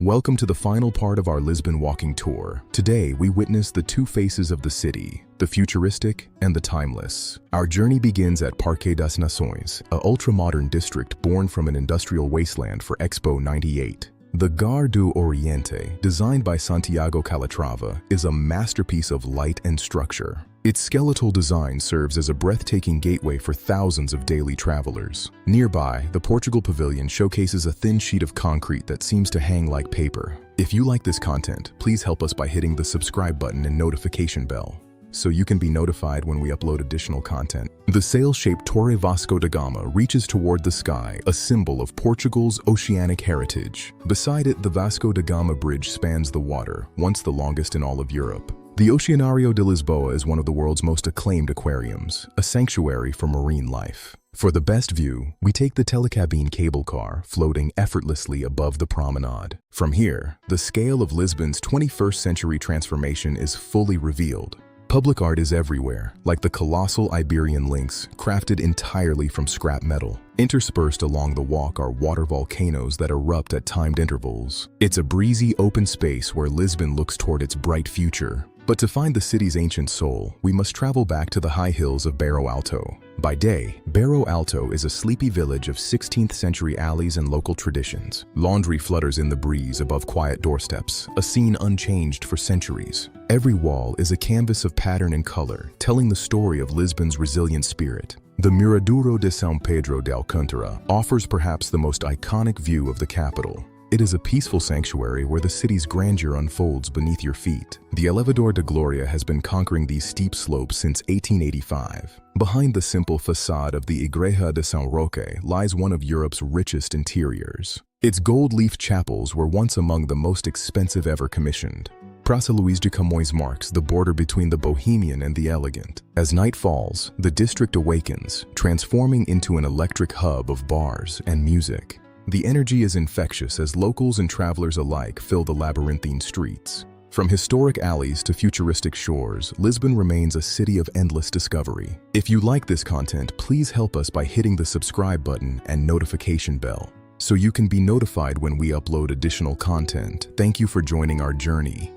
Welcome to the final part of our Lisbon walking tour. Today, we witness the two faces of the city, the futuristic and the timeless. Our journey begins at Parque das Nações, a ultra-modern district born from an industrial wasteland for Expo 98. The Gare do Oriente, designed by Santiago Calatrava, is a masterpiece of light and structure. Its skeletal design serves as a breathtaking gateway for thousands of daily travelers. Nearby, the Portugal Pavilion showcases a thin sheet of concrete that seems to hang like paper. If you like this content, please help us by hitting the subscribe button and notification bell, so you can be notified when we upload additional content. The sail-shaped Torre Vasco da Gama reaches toward the sky, a symbol of Portugal's oceanic heritage. Beside it, the Vasco da Gama Bridge spans the water, once the longest in all of Europe. The Oceanário de Lisboa is one of the world's most acclaimed aquariums, a sanctuary for marine life. For the best view, we take the telecabine cable car, floating effortlessly above the promenade. From here, the scale of Lisbon's 21st century transformation is fully revealed. Public art is everywhere, like the colossal Iberian lynx, crafted entirely from scrap metal. Interspersed along the walk are water volcanoes that erupt at timed intervals. It's a breezy, open space where Lisbon looks toward its bright future. But to find the city's ancient soul, we must travel back to the high hills of Bairro Alto. By day, Bairro Alto is a sleepy village of 16th century alleys and local traditions. Laundry flutters in the breeze above quiet doorsteps, a scene unchanged for centuries. Every wall is a canvas of pattern and color, telling the story of Lisbon's resilient spirit. The Miradouro de São Pedro de Alcântara offers perhaps the most iconic view of the capital. It is a peaceful sanctuary where the city's grandeur unfolds beneath your feet. The Elevador de Gloria has been conquering these steep slopes since 1885. Behind the simple facade of the Igreja de São Roque lies one of Europe's richest interiors. Its gold-leaf chapels were once among the most expensive ever commissioned. Praça Luís de Camões marks the border between the bohemian and the elegant. As night falls, the district awakens, transforming into an electric hub of bars and music. The energy is infectious as locals and travelers alike fill the labyrinthine streets. From historic alleys to futuristic shores, Lisbon remains a city of endless discovery. If you like this content, please help us by hitting the subscribe button and notification bell, so you can be notified when we upload additional content. Thank you for joining our journey.